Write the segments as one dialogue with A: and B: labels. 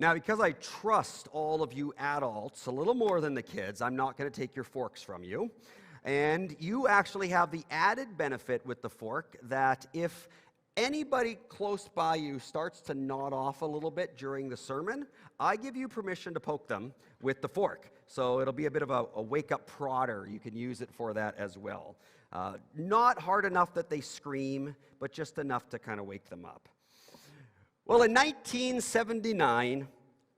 A: Now, because I trust all of you adults a little more than the kids, I'm not going to take your forks from you. And you actually have the added benefit with the fork that if anybody close by you starts to nod off a little bit during the sermon, I give you permission to poke them with the fork. So it'll be a bit of a wake-up prodder. You can use it for that as well. Not hard enough that they scream, but just enough to kind of wake them up. Well, in 1979,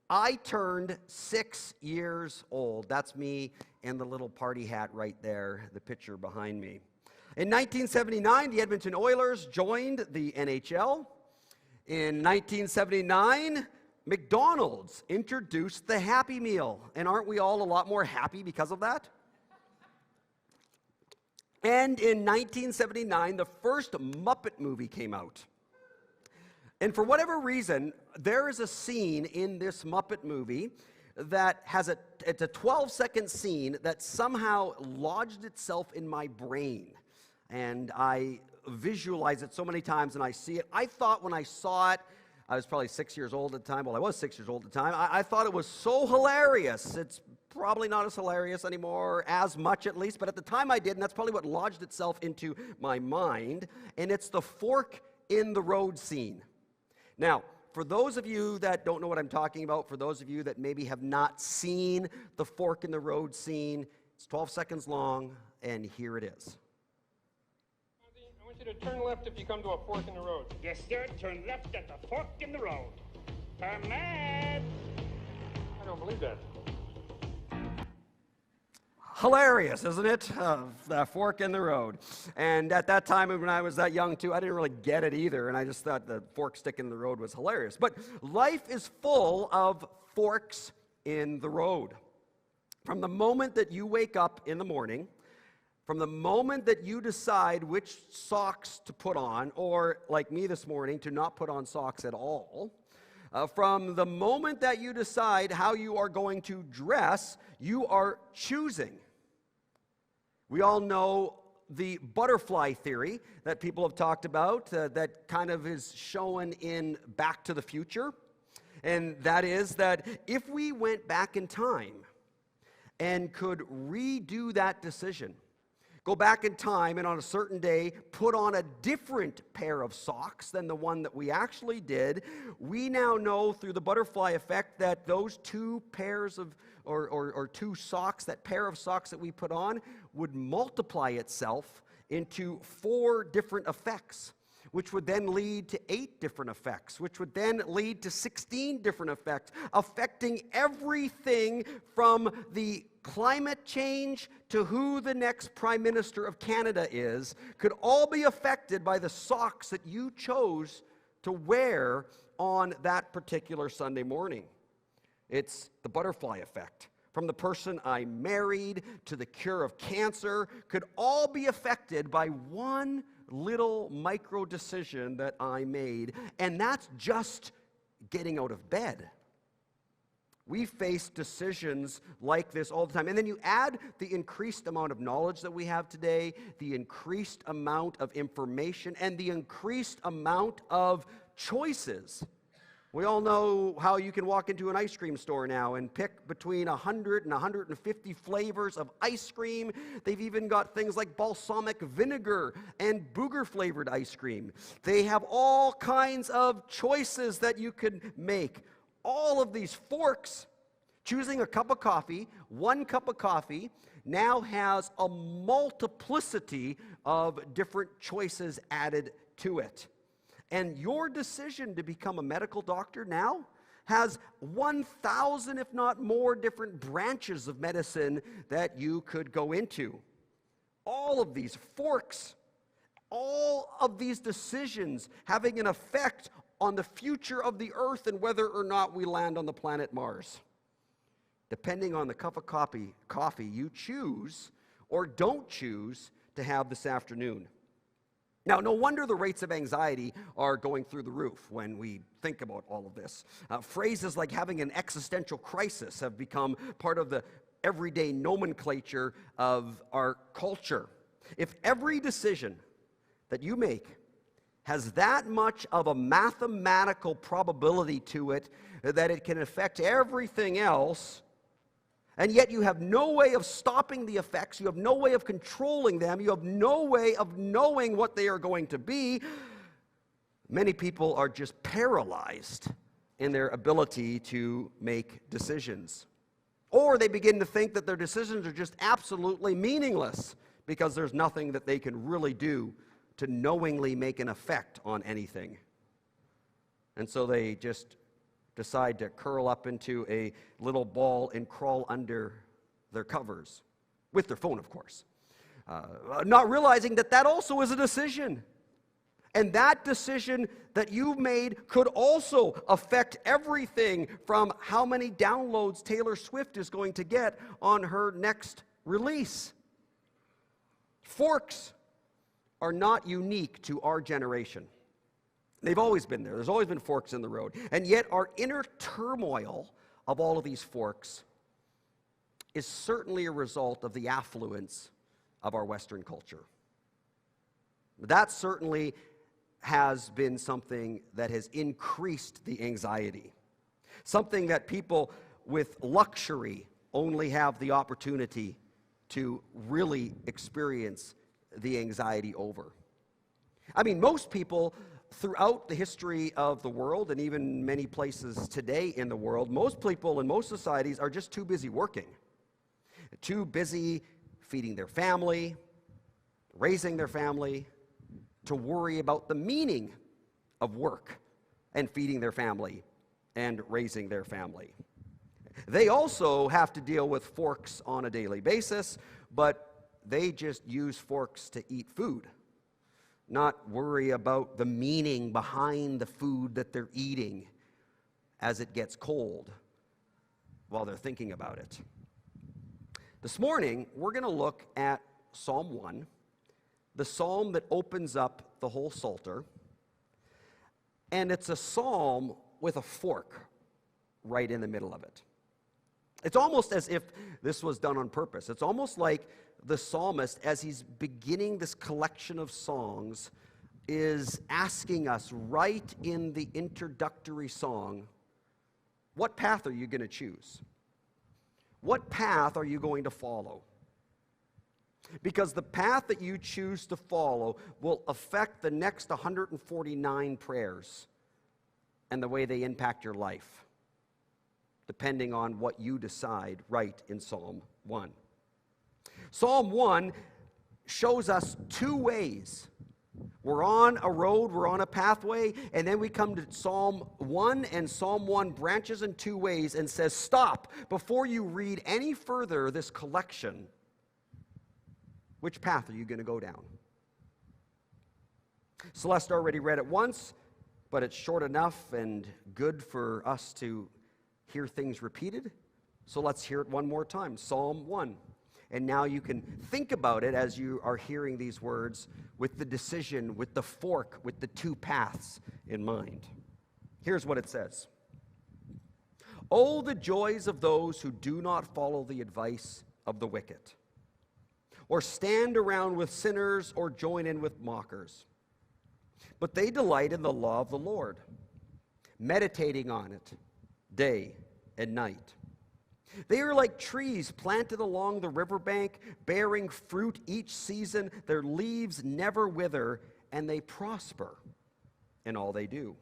A: I turned 6 years old. That's me in the little party hat right there, the picture behind me. In 1979, the Edmonton Oilers joined the NHL. In 1979, McDonald's introduced the Happy Meal. And aren't we all a lot more happy because of that? And in 1979, the first Muppet movie came out. And for whatever reason, there is a scene in this Muppet movie that it's a 12-second scene that somehow lodged itself in my brain. And I visualize it so many times and I see it. I thought when I saw it, I was probably 6 years old at the time. Well, I was 6 years old at the time. I thought it was so hilarious. It's probably not as hilarious anymore, as much at least. But at the time I did, and that's probably what lodged itself into my mind. And it's the fork in the road scene. Now, for those of you that don't know what I'm talking about, for those of you that maybe have not seen the fork in the road scene, it's 12 seconds long, and here it is.
B: I want you to turn left if you come to a fork in the road.
C: Yes, sir. Turn left at the fork in the road. Turn left.
B: I don't believe that.
A: Hilarious, isn't it? The fork in the road. And at that time, when I was that young too, I didn't really get it either, and I just thought the fork sticking in the road was hilarious. But life is full of forks in the road. From the moment that you wake up in the morning, from the moment that you decide which socks to put on, or like me this morning, to not put on socks at all, from the moment that you decide how you are going to dress, you are choosing. We all know the butterfly theory that people have talked about that kind of is shown in Back to the Future. And that is that if we went back in time and could redo that decision, go back in time and on a certain day put on a different pair of socks than the one that we actually did, we now know through the butterfly effect that those two pairs of or two socks, that pair of socks that we put on, would multiply itself into 4 different effects, which would then lead to 8 different effects, which would then lead to 16 different effects, affecting everything from the climate change to who the next Prime Minister of Canada is, could all be affected by the socks that you chose to wear on that particular Sunday morning. It's the butterfly effect. From the person I married to the cure of cancer could all be affected by one little micro decision that I made. And that's just getting out of bed. We face decisions like this all the time. And then you add the increased amount of knowledge that we have today, the increased amount of information, and the increased amount of choices. We all know how you can walk into an ice cream store now and pick between 100 and 150 flavors of ice cream. They've even got things like balsamic vinegar and booger-flavored ice cream. They have all kinds of choices that you can make. All of these forks, choosing a cup of coffee, one cup of coffee, now has a multiplicity of different choices added to it. And your decision to become a medical doctor now has 1,000, if not more, different branches of medicine that you could go into. All of these forks, all of these decisions having an effect on the future of the earth and whether or not we land on the planet Mars. Depending on the cup of coffee you choose or don't choose to have this afternoon. Now, no wonder the rates of anxiety are going through the roof when we think about all of this. Phrases like having an existential crisis have become part of the everyday nomenclature of our culture. If every decision that you make has that much of a mathematical probability to it that it can affect everything else, and yet you have no way of stopping the effects, you have no way of controlling them, you have no way of knowing what they are going to be. Many people are just paralyzed in their ability to make decisions. Or they begin to think that their decisions are just absolutely meaningless because there's nothing that they can really do to knowingly make an effect on anything. And so they just decide to curl up into a little ball and crawl under their covers, with their phone, of course, not realizing that that also is a decision. And that decision that you've made could also affect everything from how many downloads Taylor Swift is going to get on her next release. Forks are not unique to our generation. They've always been there. There's always been forks in the road. And yet our inner turmoil of all of these forks is certainly a result of the affluence of our Western culture. That certainly has been something that has increased the anxiety. Something that people with luxury only have the opportunity to really experience the anxiety over. I mean, most people throughout the history of the world, and even many places today in the world, most people in most societies are just too busy working, too busy feeding their family, raising their family, to worry about the meaning of work and feeding their family and raising their family. They also have to deal with forks on a daily basis, but they just use forks to eat food, not worry about the meaning behind the food that they're eating as it gets cold while they're thinking about it. This morning, we're going to look at Psalm 1, the psalm that opens up the whole Psalter, and it's a psalm with a fork right in the middle of it. It's almost as if this was done on purpose. It's almost like the psalmist, as he's beginning this collection of songs, is asking us right in the introductory song, what path are you going to choose? What path are you going to follow? Because the path that you choose to follow will affect the next 149 prayers and the way they impact your life, depending on what you decide right in Psalm 1. Psalm 1 shows us two ways. We're on a road, we're on a pathway, and then we come to Psalm 1, and Psalm 1 branches in two ways and says, stop, before you read any further this collection, which path are you going to go down? Celeste already read it once, but it's short enough and good for us to hear things repeated. So let's hear it one more time. Psalm 1. And now you can think about it as you are hearing these words with the decision, with the fork, with the two paths in mind. Here's what it says. Oh, the joys of those who do not follow the advice of the wicked, or stand around with sinners, or join in with mockers. But they delight in the law of the Lord, meditating on it day and night. They are like trees planted along the riverbank, bearing fruit each season. Their leaves never wither, and they prosper in all they do.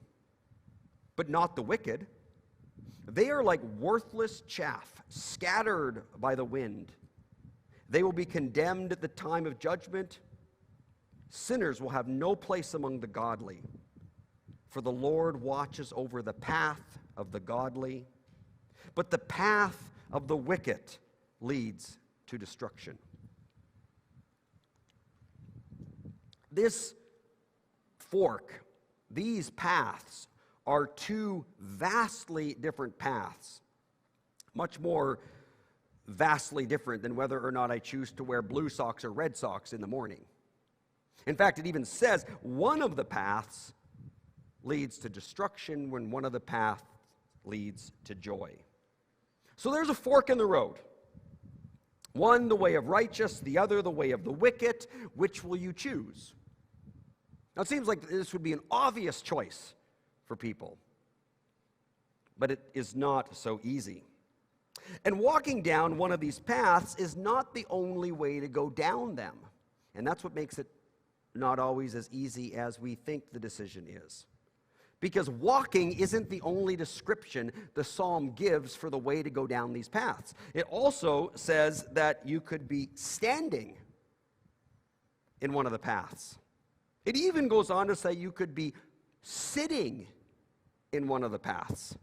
A: But not the wicked. They are like worthless chaff, scattered by the wind. They will be condemned at the time of judgment. Sinners will have no place among the godly. For the Lord watches over the path of the godly, but the path of the wicked leads to destruction. This fork, these paths, are two vastly different paths, much more vastly different than whether or not I choose to wear blue socks or red socks in the morning. In fact, it even says one of the paths leads to destruction when one of the paths leads to joy. So there's a fork in the road. One, the way of righteous, the other, the way of the wicked. Which will you choose? Now, it seems like this would be an obvious choice for people, but it is not so easy. And walking down one of these paths is not the only way to go down them. And that's what makes it not always as easy as we think the decision is. Because walking isn't the only description the psalm gives for the way to go down these paths. It also says that you could be standing in one of the paths. It even goes on to say you could be sitting in one of the paths.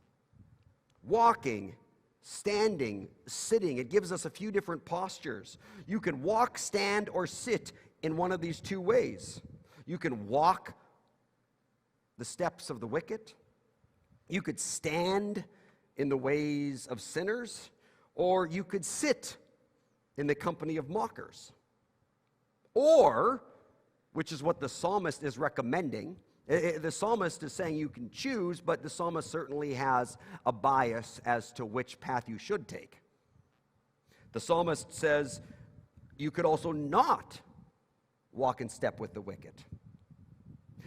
A: Walking, standing, sitting. It gives us a few different postures. You can walk, stand, or sit in one of these two ways. You can walk the steps of the wicked. You could stand in the ways of sinners, or you could sit in the company of mockers. Or, which is what the psalmist is recommending, the psalmist is saying you can choose, but the psalmist certainly has a bias as to which path you should take. The psalmist says you could also not walk in step with the wicked.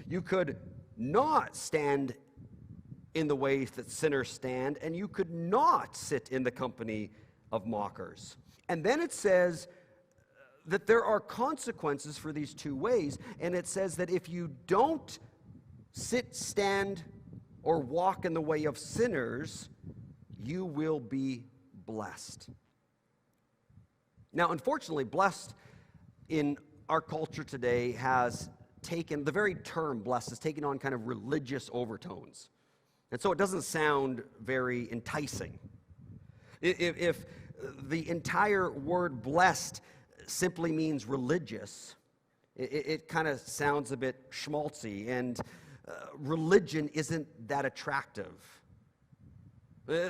A: You could not stand in the ways that sinners stand, and you could not sit in the company of mockers. And then it says that there are consequences for these two ways, and it says that if you don't sit, stand, or walk in the way of sinners, you will be blessed. Now, unfortunately, blessed in our culture today has taken, the very term blessed has taken on kind of religious overtones. And so it doesn't sound very enticing. If the entire word blessed simply means religious, it kind of sounds a bit schmaltzy, and religion isn't that attractive.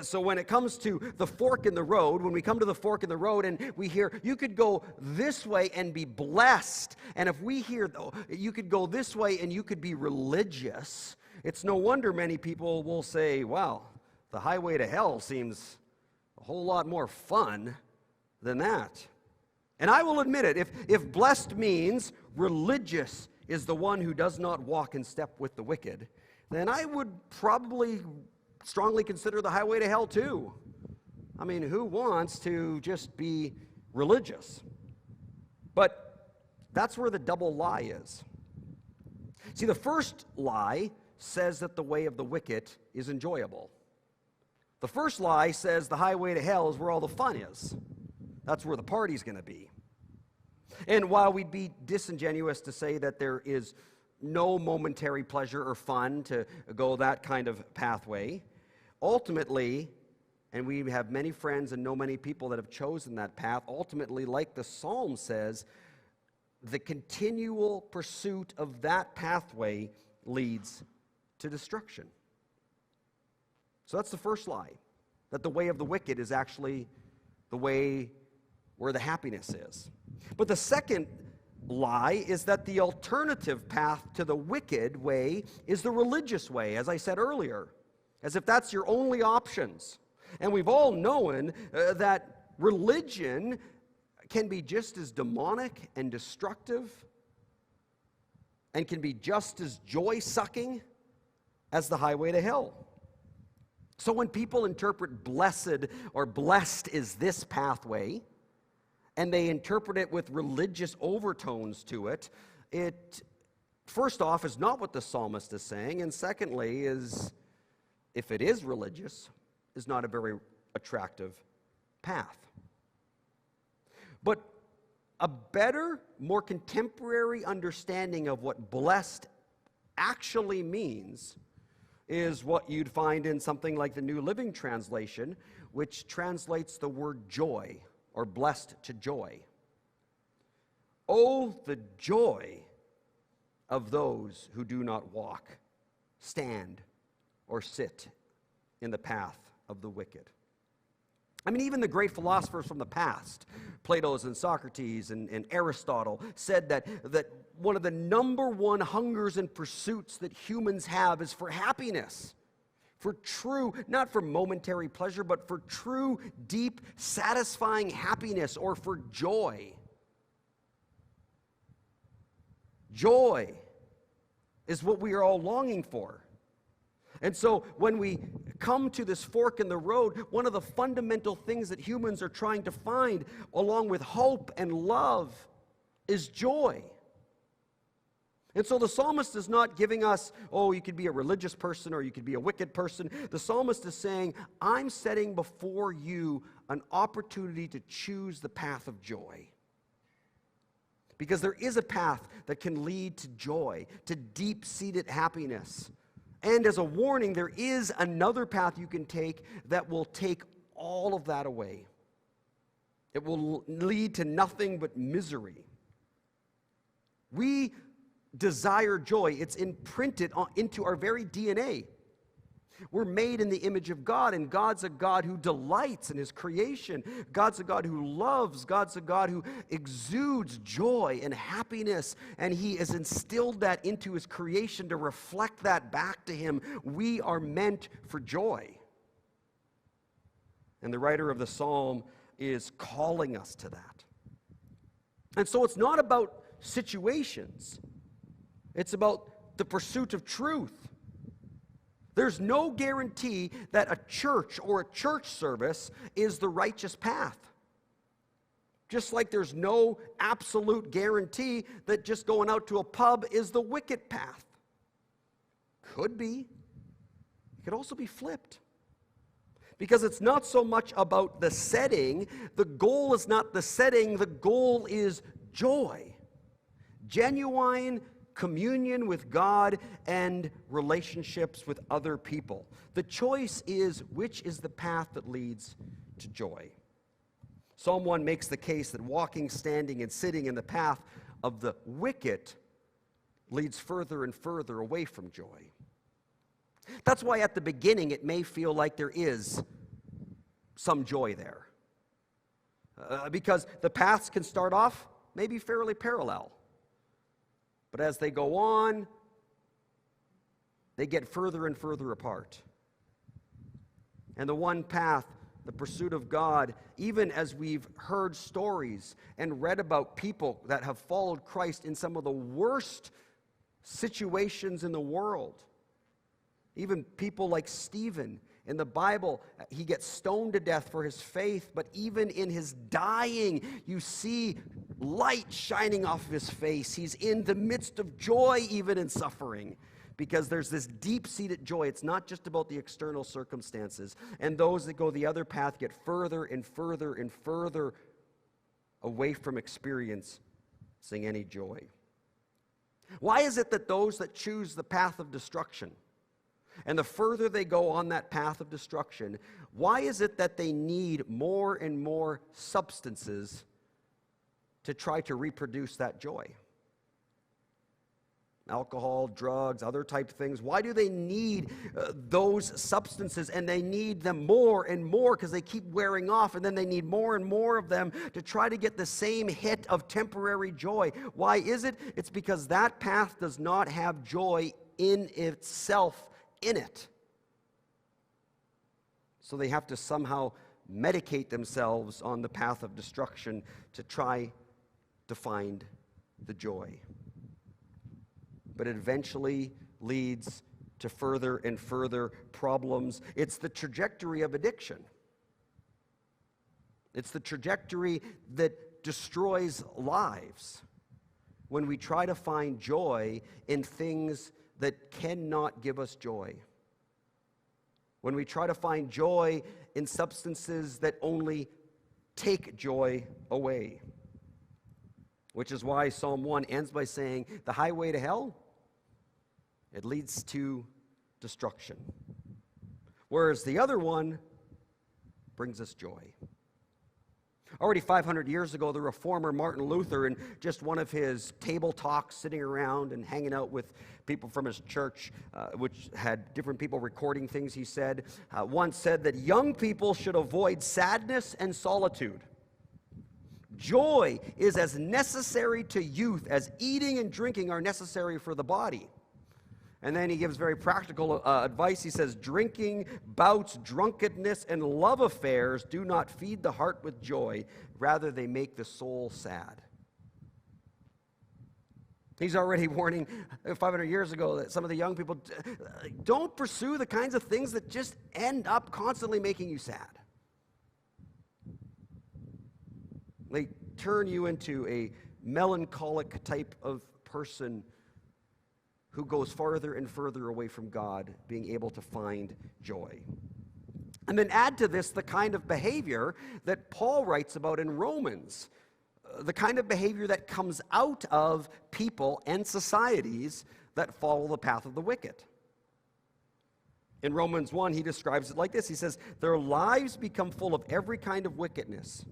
A: So when it comes to the fork in the road, when we come to the fork in the road and we hear, you could go this way and be blessed, and if we hear, you could go this way and you could be religious, it's no wonder many people will say, wow, the highway to hell seems a whole lot more fun than that. And I will admit it, if blessed means religious is the one who does not walk in step with the wicked, then I would probably strongly consider the highway to hell too. I mean, who wants to just be religious? But that's where the double lie is. See, the first lie says that the way of the wicked is enjoyable. The first lie says the highway to hell is where all the fun is. That's where the party's going to be. And while we'd be disingenuous to say that there is no momentary pleasure or fun to go that kind of pathway, ultimately, and we have many friends and know many people that have chosen that path, ultimately, like the psalm says, the continual pursuit of that pathway leads to destruction. So that's the first lie, that the way of the wicked is actually the way where the happiness is. But the second lie is that the alternative path to the wicked way is the religious way, as I said earlier, as if that's your only options. And we've all known that religion can be just as demonic and destructive and can be just as joy-sucking as the highway to hell. So when people interpret blessed or blessed is this pathway, and they interpret it with religious overtones to it, it first off is not what the psalmist is saying, and secondly is, if it is religious, is not a very attractive path. But a better, more contemporary understanding of what blessed actually means is what you'd find in something like the New Living Translation, which translates the word joy, or blessed to joy. Oh, the joy of those who do not walk, stand, or sit in the path of the wicked. I mean, even the great philosophers from the past, Plato's and Socrates and Aristotle, said that one of the number one hungers and pursuits that humans have is for happiness. For true, not for momentary pleasure, but for true, deep, satisfying happiness, or for joy. Joy is what we are all longing for. And so when we come to this fork in the road, one of the fundamental things that humans are trying to find, along with hope and love, is joy. And so the psalmist is not giving us, oh, you could be a religious person or you could be a wicked person. The psalmist is saying, I'm setting before you an opportunity to choose the path of joy. Because there is a path that can lead to joy, to deep-seated happiness. And as a warning, there is another path you can take that will take all of that away. It will lead to nothing but misery. We desire joy. It's imprinted into our very DNA. We're made in the image of God, and God's a God who delights in his creation. God's a God who loves. God's a God who exudes joy and happiness, and he has instilled that into his creation to reflect that back to him. We are meant for joy. And the writer of the psalm is calling us to that. And so it's not about situations. It's about the pursuit of truth. There's no guarantee that a church or a church service is the righteous path. Just like there's no absolute guarantee that just going out to a pub is the wicked path. Could be. It could also be flipped. Because it's not so much about the setting. The goal is not the setting. The goal is joy. Genuine communion with God and relationships with other people. The choice is, which is the path that leads to joy? Psalm 1 makes the case that walking, standing, and sitting in the path of the wicked leads further and further away from joy. That's why at the beginning it may feel like there is some joy there. Because the paths can start off maybe fairly parallel. But as they go on, they get further and further apart. And the one path, the pursuit of God, even as we've heard stories and read about people that have followed Christ in some of the worst situations in the world, even people like Stephen in the Bible, he gets stoned to death for his faith, but even in his dying, you see light shining off of his face. He's in the midst of joy, even in suffering, because there's this deep-seated joy. It's not just about the external circumstances. And those that go the other path get further and further and further away from experiencing any joy. Why is it that those that choose the path of destruction, and the further they go on that path of destruction, why is it that they need more and more substances to try to reproduce that joy? Alcohol, drugs, other type of things. Why do they need those substances? And they need them more and more because they keep wearing off, and then they need more and more of them to try to get the same hit of temporary joy. Why is it? It's because that path does not have joy in itself in it. So they have to somehow medicate themselves on the path of destruction to try to find the joy. But it eventually leads to further and further problems. It's the trajectory of addiction. It's the trajectory that destroys lives when we try to find joy in things that cannot give us joy. When we try to find joy in substances that only take joy away. Which is why Psalm 1 ends by saying, the highway to hell, it leads to destruction. Whereas the other one brings us joy. Already 500 years ago, the reformer Martin Luther, in just one of his table talks, sitting around and hanging out with people from his church, which had different people recording things, he said, once said that young people should avoid sadness and solitude. Joy is as necessary to youth as eating and drinking are necessary for the body. And then he gives very practical advice. He says, drinking, bouts, drunkenness, and love affairs do not feed the heart with joy. Rather, they make the soul sad. He's already warning 500 years ago that some of the young people don't pursue the kinds of things that just end up constantly making you sad. They turn you into a melancholic type of person who goes farther and further away from God, being able to find joy. And then add to this the kind of behavior that Paul writes about in Romans, the kind of behavior that comes out of people and societies that follow the path of the wicked. In Romans 1, he describes it like this. He says, their lives become full of every kind of wickedness,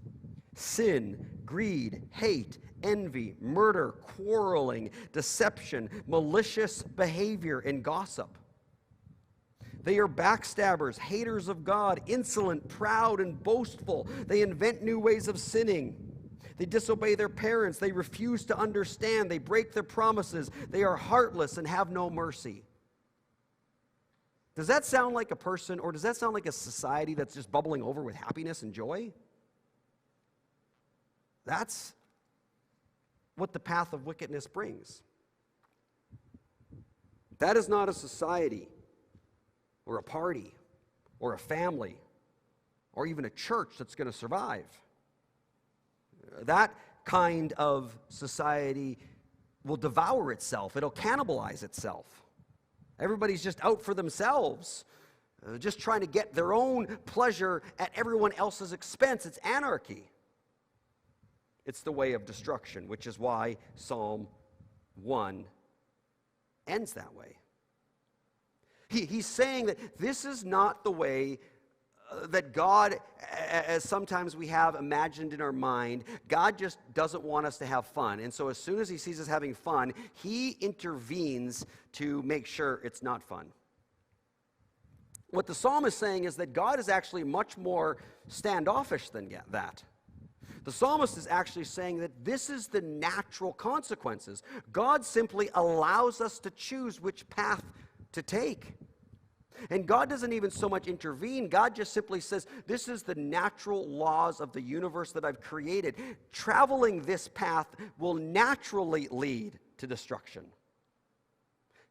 A: sin, greed, hate, envy, murder, quarreling, deception, malicious behavior, and gossip. They are backstabbers, haters of God, insolent, proud, and boastful. They invent new ways of sinning. They disobey their parents. They refuse to understand. They break their promises. They are heartless and have no mercy. Does that sound like a person, or does that sound like a society that's just bubbling over with happiness and joy? That's what the path of wickedness brings. That is not a society or a party or a family or even a church that's going to survive. That kind of society will devour itself. It'll cannibalize itself. Everybody's just out for themselves, just trying to get their own pleasure at everyone else's expense. It's anarchy. It's the way of destruction, which is why Psalm 1 ends that way. He's saying that this is not the way that God, as sometimes we have imagined in our mind, God just doesn't want us to have fun. And so as soon as he sees us having fun, he intervenes to make sure it's not fun. What the psalm is saying is that God is actually much more standoffish than that. The psalmist is actually saying that this is the natural consequences. God simply allows us to choose which path to take. And God doesn't even so much intervene. God just simply says, this is the natural laws of the universe that I've created. Traveling this path will naturally lead to destruction.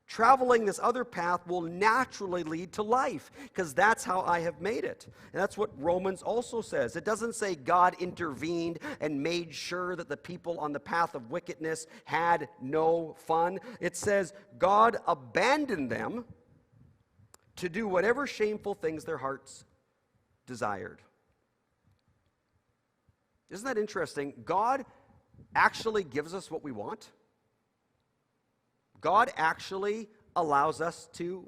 A: Traveling this other path will naturally lead to life, because that's how I have made it. And that's what Romans also says. It doesn't say God intervened and made sure that the people on the path of wickedness had no fun. It says God abandoned them to do whatever shameful things their hearts desired. Isn't that interesting? God actually gives us what we want. God actually allows us to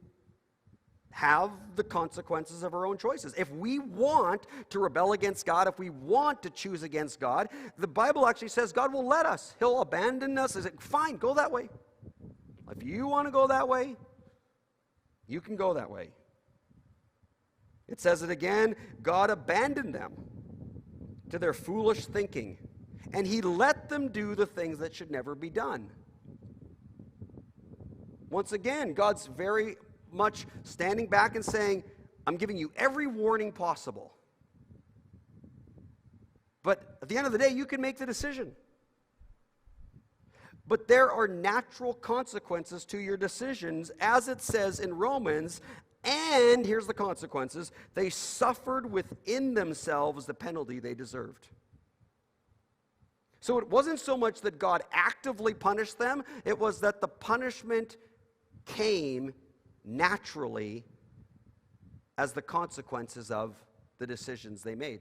A: have the consequences of our own choices. If we want to rebel against God, if we want to choose against God, the Bible actually says God will let us. He'll abandon us. Is it fine? Go that way. If you want to go that way, you can go that way. It says it again, God abandoned them to their foolish thinking, and he let them do the things that should never be done. Once again, God's very much standing back and saying, I'm giving you every warning possible. But at the end of the day, you can make the decision. But there are natural consequences to your decisions, as it says in Romans, and here's the consequences: they suffered within themselves the penalty they deserved. So it wasn't so much that God actively punished them, it was that the punishment came naturally as the consequences of the decisions they made.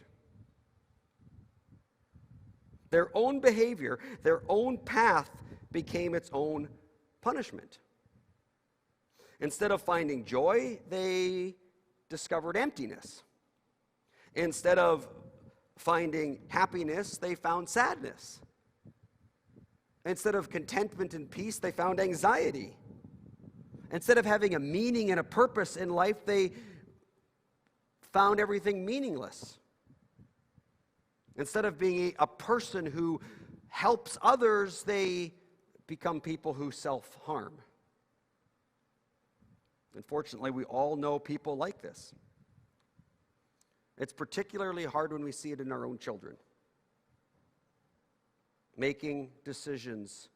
A: Their own behavior, their own path became its own punishment. Instead of finding joy, they discovered emptiness. Instead of finding happiness, they found sadness. Instead of contentment and peace, they found anxiety. Instead of having a meaning and a purpose in life, they found everything meaningless. Instead of being a person who helps others, they become people who self-harm. Unfortunately, we all know people like this. It's particularly hard when we see it in our own children. Making decisions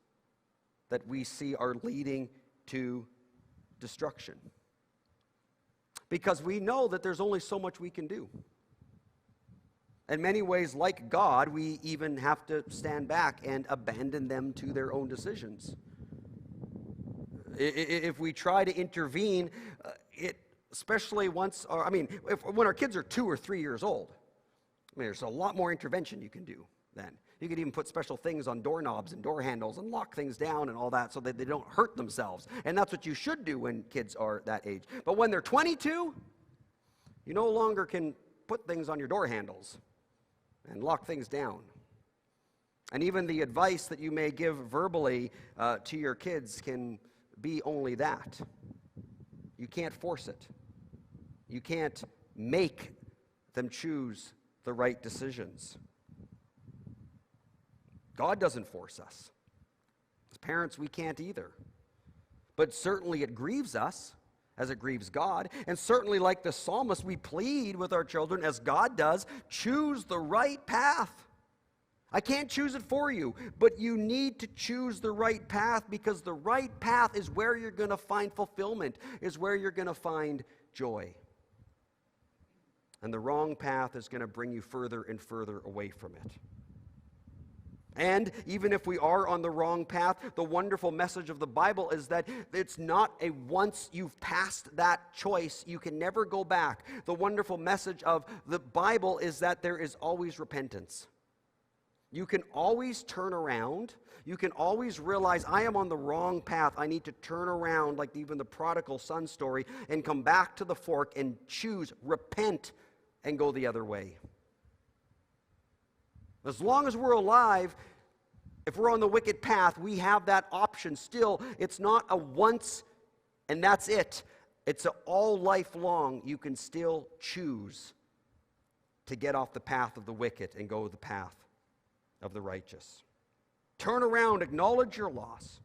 A: that we see are leading to destruction. Because we know that there's only so much we can do. In many ways, like God, we even have to stand back and abandon them to their own decisions. If we try to intervene, especially when our kids are 2 or 3 years old, there's a lot more intervention you can do then. You could even put special things on doorknobs and door handles and lock things down and all that so that they don't hurt themselves. And that's what you should do when kids are that age. But when they're 22, you no longer can put things on your door handles and lock things down. And even the advice that you may give verbally to your kids can be only that. You can't force it. You can't make them choose the right decisions. God doesn't force us. As parents, we can't either. But certainly it grieves us as it grieves God. And certainly, like the psalmist, we plead with our children, as God does, choose the right path. I can't choose it for you, but you need to choose the right path, because the right path is where you're going to find fulfillment, is where you're going to find joy. And the wrong path is going to bring you further and further away from it. And even if we are on the wrong path, the wonderful message of the Bible is that it's not a once you've passed that choice, you can never go back. The wonderful message of the Bible is that there is always repentance. You can always turn around. You can always realize, I am on the wrong path. I need to turn around, like even the prodigal son story, and come back to the fork and choose, repent, and go the other way. As long as we're alive, if we're on the wicked path, we have that option still. It's not a once and that's it. It's an all lifelong. You can still choose to get off the path of the wicked and go the path of the righteous. Turn around, acknowledge your loss.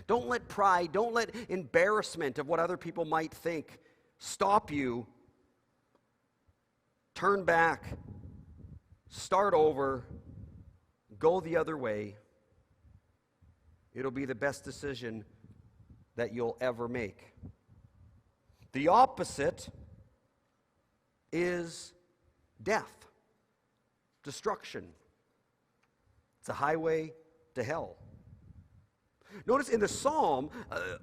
A: Don't let pride, don't let embarrassment of what other people might think stop you. Turn back. Start over, go the other way. It'll be the best decision that you'll ever make. The opposite is death, destruction. It's a highway to hell. Notice in the psalm,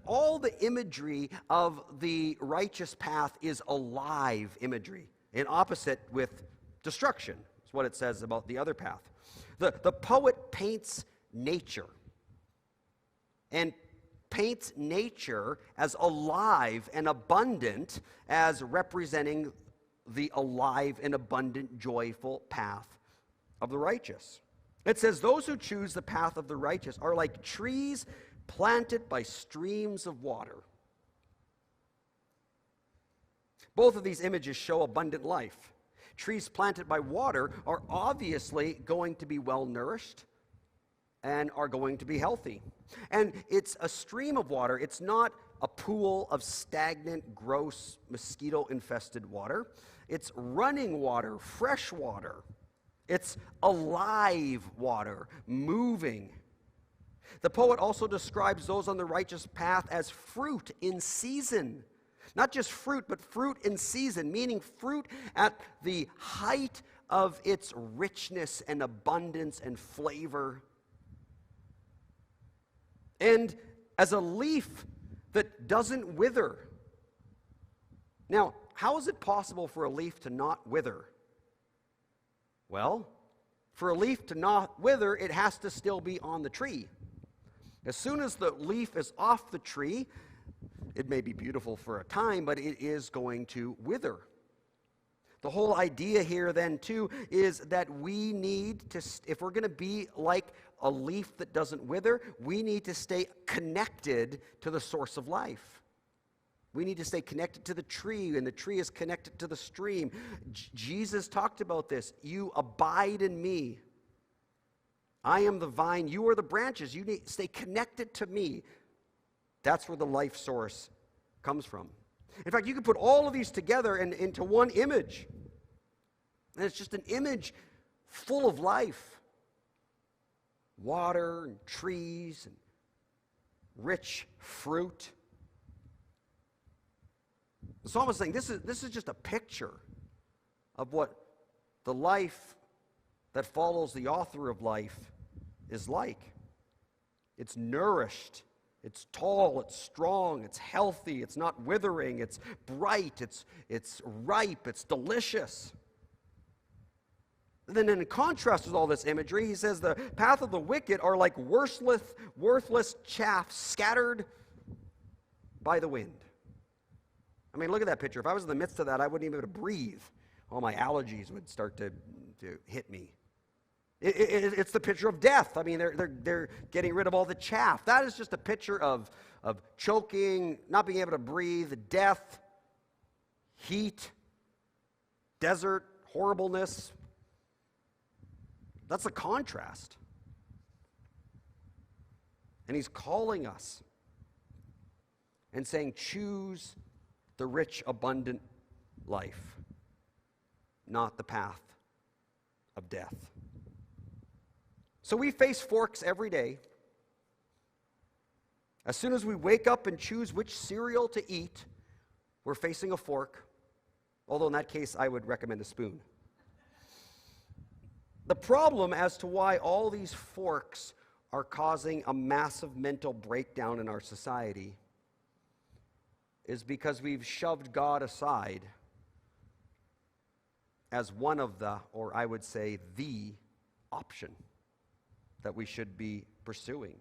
A: all the imagery of the righteous path is alive imagery, in opposite with destruction. What it says about the other path. The poet paints nature, and paints nature as alive and abundant, as representing the alive and abundant, joyful path of the righteous. It says, those who choose the path of the righteous are like trees planted by streams of water. Both of these images show abundant life. Trees planted by water are obviously going to be well nourished and are going to be healthy. And it's a stream of water. It's not a pool of stagnant, gross, mosquito-infested water. It's running water, fresh water. It's alive water, moving. The poet also describes those on the righteous path as fruit in season. Not just fruit, but fruit in season, meaning fruit at the height of its richness and abundance and flavor. And as a leaf that doesn't wither. Now, how is it possible for a leaf to not wither? Well, for a leaf to not wither, it has to still be on the tree. As soon as the leaf is off the tree, it may be beautiful for a time, but it is going to wither. The whole idea here then too is that we need to, if we're going to be like a leaf that doesn't wither, we need to stay connected to the source of life. We need to stay connected to the tree, and the tree is connected to the stream. Jesus talked about this. You abide in me. I am the vine, you are the branches. You need to stay connected to me. That's where the life source comes from. In fact, you could put all of these together and into one image. And it's just an image full of life. Water and trees and rich fruit. The psalmist is saying this is just a picture of what the life that follows the author of life is like. It's nourished, it's tall, it's strong, it's healthy, it's not withering, it's bright, it's ripe, it's delicious. And then in contrast with all this imagery, he says the path of the wicked are like worthless chaff scattered by the wind. I mean, look at that picture. If I was in the midst of that, I wouldn't even be able to breathe. All my allergies would start to hit me. It's the picture of death. I mean, they're getting rid of all the chaff. That is just a picture of choking, not being able to breathe, death, heat, desert, horribleness. That's a contrast. And he's calling us and saying, choose the rich, abundant life, not the path of death. So we face forks every day. As soon as we wake up and choose which cereal to eat, we're facing a fork. Although in that case, I would recommend a spoon. The problem as to why all these forks are causing a massive mental breakdown in our society is because we've shoved God aside as one of the, or I would say the, option that we should be pursuing.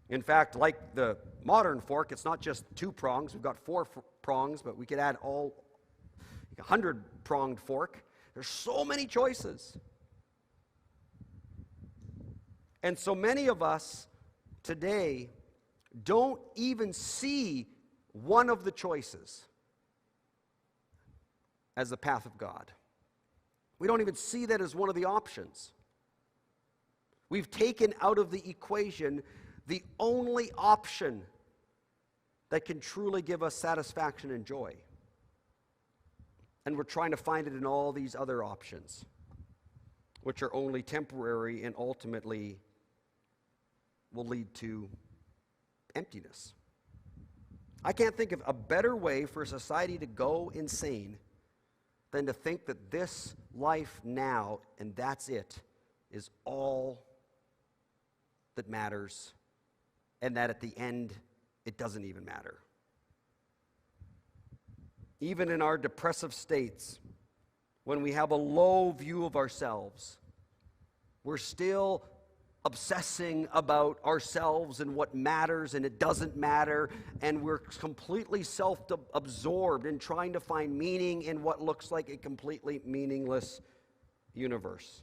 A: In fact, like the modern fork, it's not just 2 prongs. We've got 4 prongs, but we could add all 100-pronged fork. There's so many choices. And so many of us today don't even see one of the choices as the path of God. We don't even see that as one of the options. We've taken out of the equation the only option that can truly give us satisfaction and joy. And we're trying to find it in all these other options, which are only temporary and ultimately will lead to emptiness. I can't think of a better way for a society to go insane than to think that this life now, and that's it, is all that matters, and that at the end, it doesn't even matter. Even in our depressive states, when we have a low view of ourselves, we're still obsessing about ourselves and what matters and it doesn't matter, and we're completely self-absorbed in trying to find meaning in what looks like a completely meaningless universe.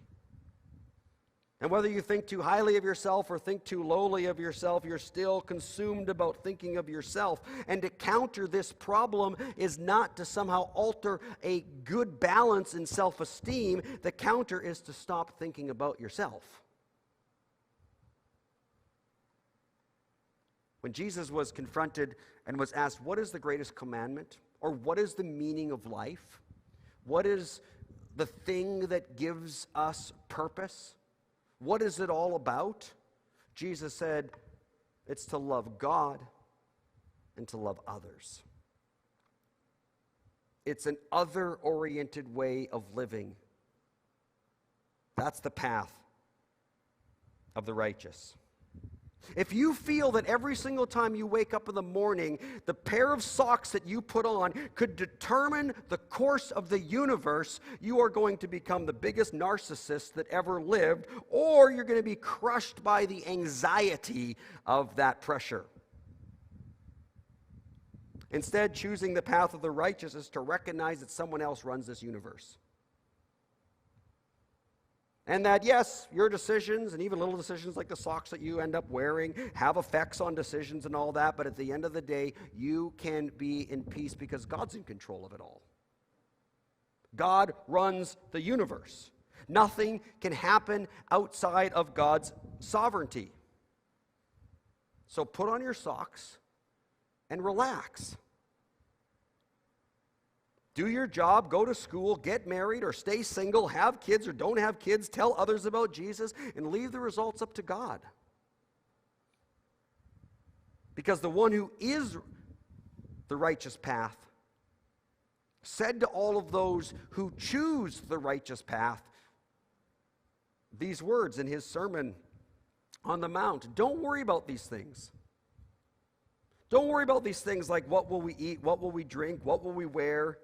A: And whether you think too highly of yourself or think too lowly of yourself, you're still consumed about thinking of yourself. And to counter this problem is not to somehow alter a good balance in self-esteem. The counter is to stop thinking about yourself. When Jesus was confronted and was asked, what is the greatest commandment? Or what is the meaning of life? What is the thing that gives us purpose? What is it all about? Jesus said, it's to love God and to love others. It's an other-oriented way of living. That's the path of the righteous. If you feel that every single time you wake up in the morning, the pair of socks that you put on could determine the course of the universe, you are going to become the biggest narcissist that ever lived, or you're going to be crushed by the anxiety of that pressure. Instead, choosing the path of the righteous is to recognize that someone else runs this universe. And that, yes, your decisions, and even little decisions like the socks that you end up wearing, have effects on decisions and all that, but at the end of the day, you can be in peace because God's in control of it all. God runs the universe. Nothing can happen outside of God's sovereignty. So put on your socks and relax. Do your job, go to school, get married or stay single, have kids or don't have kids, tell others about Jesus, and leave the results up to God. Because the one who is the righteous path said to all of those who choose the righteous path these words in his Sermon on the Mount. Don't worry about these things. Don't worry about these things like what will we eat, what will we drink, what will we wear.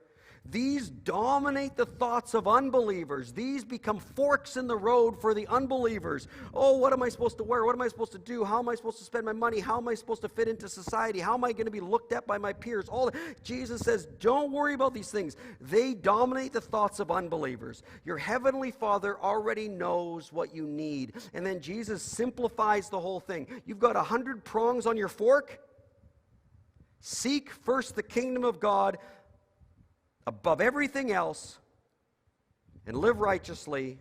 A: These dominate the thoughts of unbelievers. These become forks in the road for the unbelievers. Oh, what am I supposed to wear? What am I supposed to do? How am I supposed to spend my money? How am I supposed to fit into society? How am I going to be looked at by my peers? Jesus says, don't worry about these things. They dominate the thoughts of unbelievers. Your heavenly Father already knows what you need. And then Jesus simplifies the whole thing. You've got 100 prongs on your fork. Seek first the kingdom of God above everything else, and live righteously,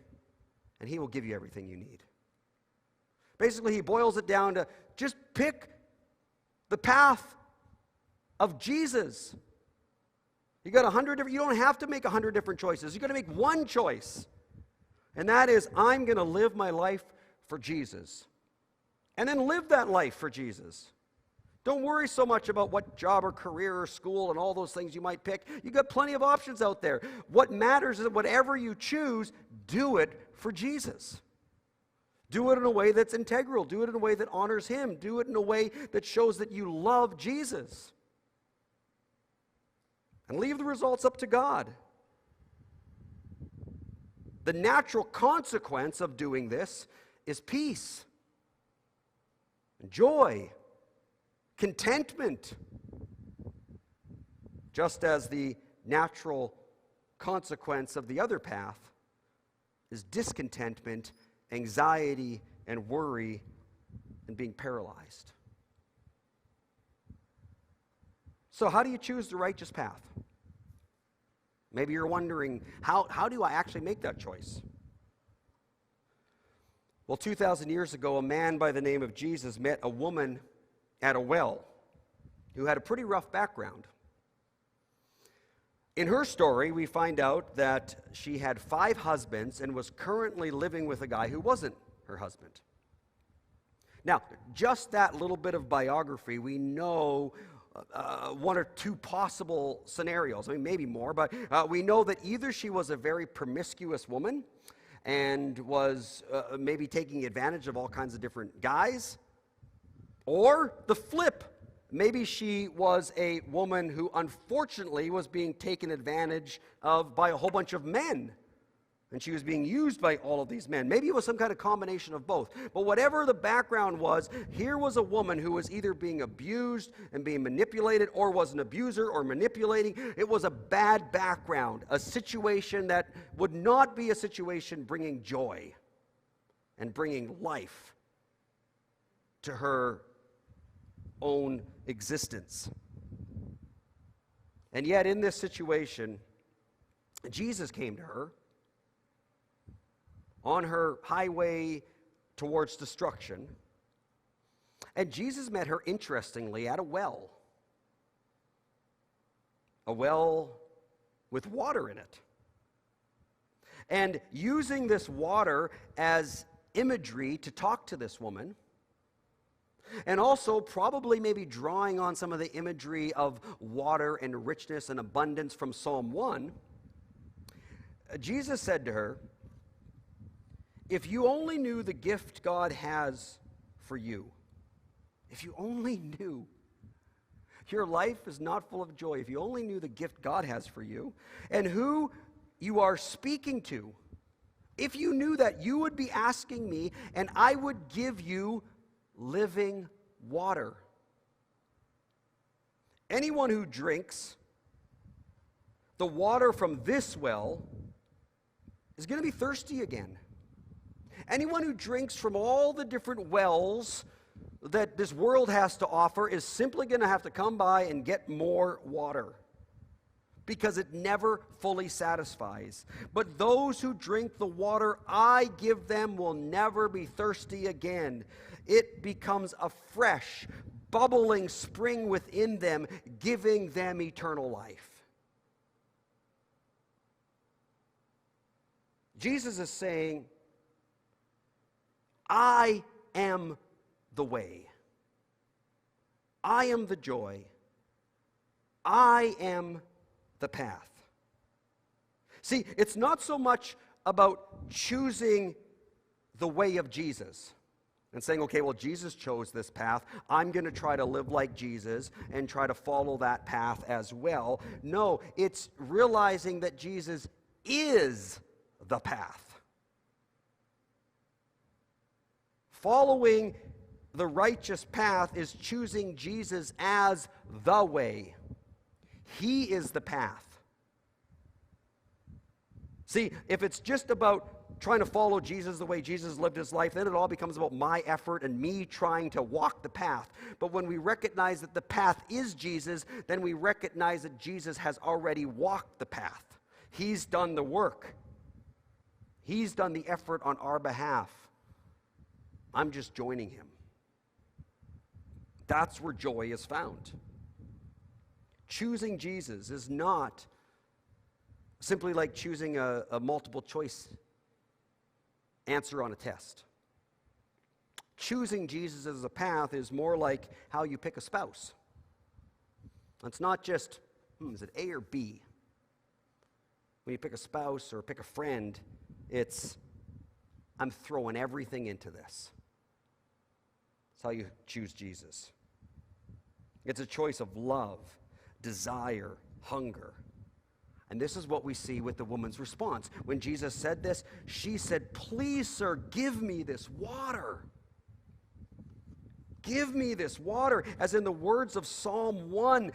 A: and he will give you everything you need. Basically, he boils it down to just pick the path of Jesus. You got 100 different, you don't have to make 100 different choices. You got to make one choice. And that is, I'm going to live my life for Jesus. And then live that life for Jesus. Don't worry so much about what job or career or school and all those things you might pick. You've got plenty of options out there. What matters is that whatever you choose, do it for Jesus. Do it in a way that's integral. Do it in a way that honors him. Do it in a way that shows that you love Jesus. And leave the results up to God. The natural consequence of doing this is peace, joy, contentment, just as the natural consequence of the other path is discontentment, anxiety, and worry, and being paralyzed. So how do you choose the righteous path? Maybe you're wondering, how do I actually make that choice? Well, 2,000 years ago, a man by the name of Jesus met a woman at a well who had a pretty rough background. In her story, we find out that she had 5 husbands and was currently living with a guy who wasn't her husband. Now, just that little bit of biography, we know one or two possible scenarios. I mean, maybe more, but we know that either she was a very promiscuous woman and was maybe taking advantage of all kinds of different guys, or the flip. Maybe she was a woman who unfortunately was being taken advantage of by a whole bunch of men. And she was being used by all of these men. Maybe it was some kind of combination of both. But whatever the background was, here was a woman who was either being abused and being manipulated, or was an abuser or manipulating. It was a bad background, a situation that would not be a situation bringing joy and bringing life to her own existence. And yet in this situation, Jesus came to her on her highway towards destruction. And Jesus met her, interestingly, at a well with water in it. And using this water as imagery to talk to this woman, and also probably maybe drawing on some of the imagery of water and richness and abundance from Psalm 1, Jesus said to her, if you only knew the gift God has for you, if you only knew, your life is not full of joy. If you only knew the gift God has for you and who you are speaking to, if you knew that, you would be asking me and I would give you living water. Anyone who drinks the water from this well is going to be thirsty again. Anyone who drinks from all the different wells that this world has to offer is simply going to have to come by and get more water, because it never fully satisfies. But those who drink the water I give them will never be thirsty again. It becomes a fresh, bubbling spring within them, giving them eternal life. Jesus is saying, I am the way. I am the joy. I am the path. See, it's not so much about choosing the way of Jesus and saying, okay, well, Jesus chose this path. I'm going to try to live like Jesus and try to follow that path as well. No, it's realizing that Jesus is the path. Following the righteous path is choosing Jesus as the way. He is the path. See, if it's just about trying to follow Jesus the way Jesus lived his life, then it all becomes about my effort and me trying to walk the path. But when we recognize that the path is Jesus, then we recognize that Jesus has already walked the path. He's done the work. He's done the effort on our behalf. I'm just joining him. That's where joy is found. Choosing Jesus is not simply like choosing a multiple choice answer on a test. Choosing Jesus as a path is more like how you pick a spouse. It's not just, is it A or B? When you pick a spouse or pick a friend, it's, I'm throwing everything into this. That's how you choose Jesus. It's a choice of love, desire, hunger. And this is what we see with the woman's response. When Jesus said this, she said, "Please, sir, give me this water. Give me this water." As in the words of Psalm 1,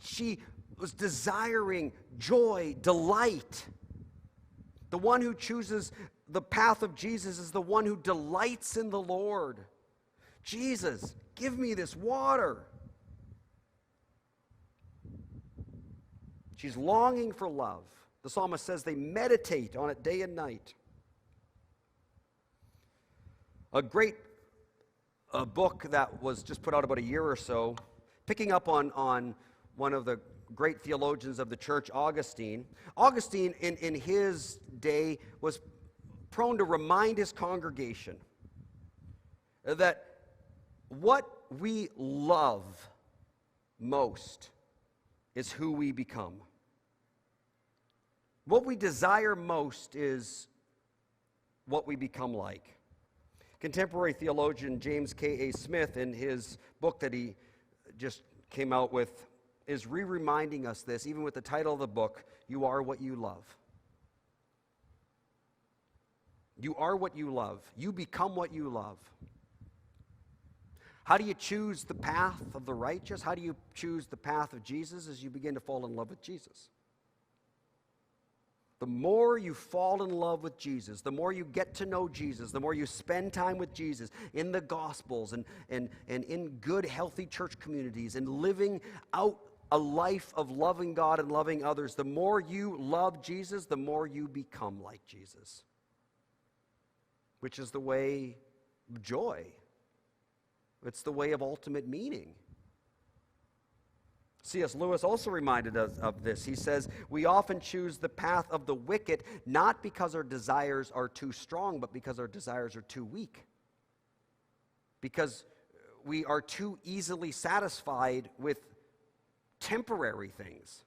A: she was desiring joy, delight. The one who chooses the path of Jesus is the one who delights in the Lord. Jesus, give me this water. She's longing for love. The psalmist says they meditate on it day and night. A great book that was just put out about a year or so, picking up on one of the great theologians of the church, Augustine. Augustine, in his day, was prone to remind his congregation that what we love most is who we become. What we desire most is what we become like. Contemporary theologian James K.A. Smith, in his book that he just came out with, is reminding us this, even with the title of the book, You Are What You Love. You are what you love. You become what you love. How do you choose the path of the righteous? How do you choose the path of Jesus? As you begin to fall in love with Jesus. The more you fall in love with Jesus, the more you get to know Jesus, the more you spend time with Jesus in the Gospels and in good, healthy church communities and living out a life of loving God and loving others, the more you love Jesus, the more you become like Jesus, which is the way of joy. It's the way of ultimate meaning. C.S. Lewis also reminded us of this. He says, we often choose the path of the wicked not because our desires are too strong, but because our desires are too weak. Because we are too easily satisfied with temporary things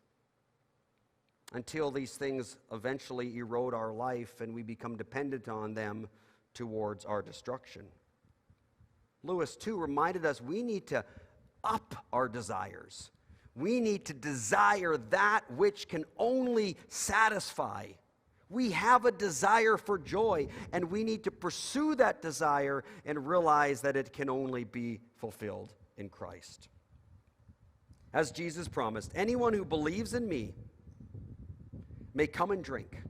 A: until these things eventually erode our life and we become dependent on them towards our destruction. Lewis, too, reminded us we need to up our desires. We need to desire that which can only satisfy. We have a desire for joy, and we need to pursue that desire and realize that it can only be fulfilled in Christ. As Jesus promised, anyone who believes in me may come and drink.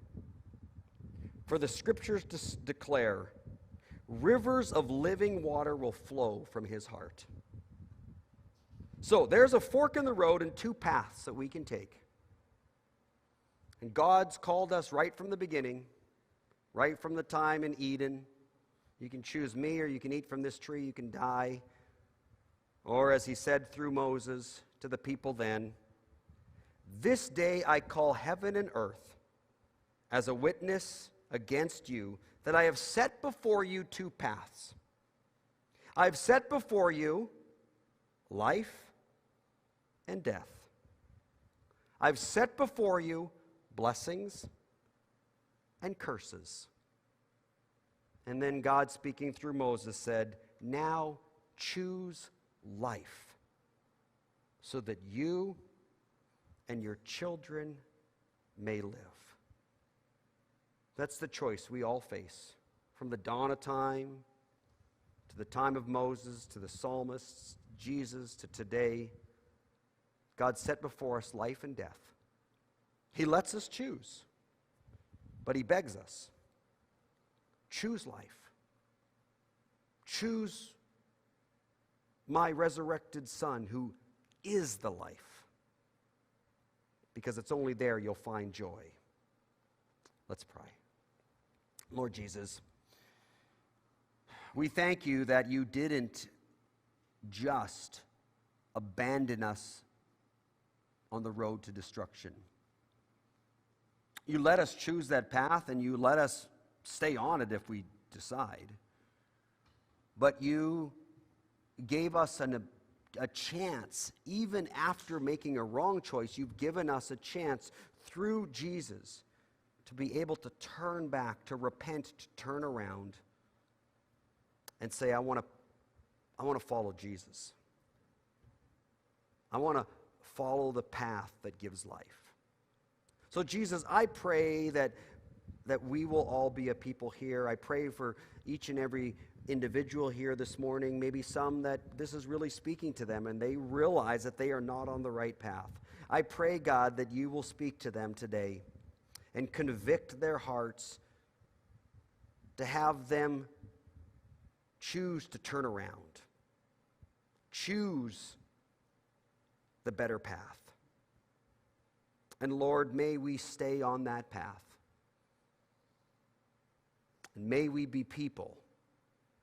A: For the scriptures declare, rivers of living water will flow from his heart. So there's a fork in the road and two paths that we can take. And God's called us right from the beginning, right from the time in Eden. You can choose me, or you can eat from this tree, you can die. Or as he said through Moses to the people then, this day I call heaven and earth as a witness against you that I have set before you two paths. I have set before you life and death. I've set before you blessings and curses. And then God, speaking through Moses, said, now choose life so that you and your children may live. That's the choice we all face, from the dawn of time to the time of Moses, to the psalmists, Jesus, to today. God set before us life and death. He lets us choose, but he begs us, choose life. Choose my resurrected Son, who is the life, because it's only there you'll find joy. Let's pray. Lord Jesus, we thank you that you didn't just abandon us on the road to destruction. You let us choose that path, and you let us stay on it if we decide. But you gave us a chance. Even after making a wrong choice, you've given us a chance through Jesus to be able to turn back, to repent, to turn around and say, I want to follow Jesus. I want to follow the path that gives life. So Jesus, I pray that we will all be a people here. I pray for each and every individual here this morning, maybe some that this is really speaking to them and they realize that they are not on the right path. I pray, God, that you will speak to them today and convict their hearts to have them choose to turn around, choose the better path. And Lord, may we stay on that path. And may we be people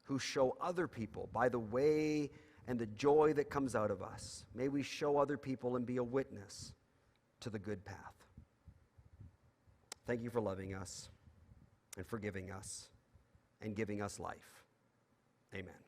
A: who show other people by the way and the joy that comes out of us. May we show other people and be a witness to the good path. Thank you for loving us and forgiving us and giving us life. Amen.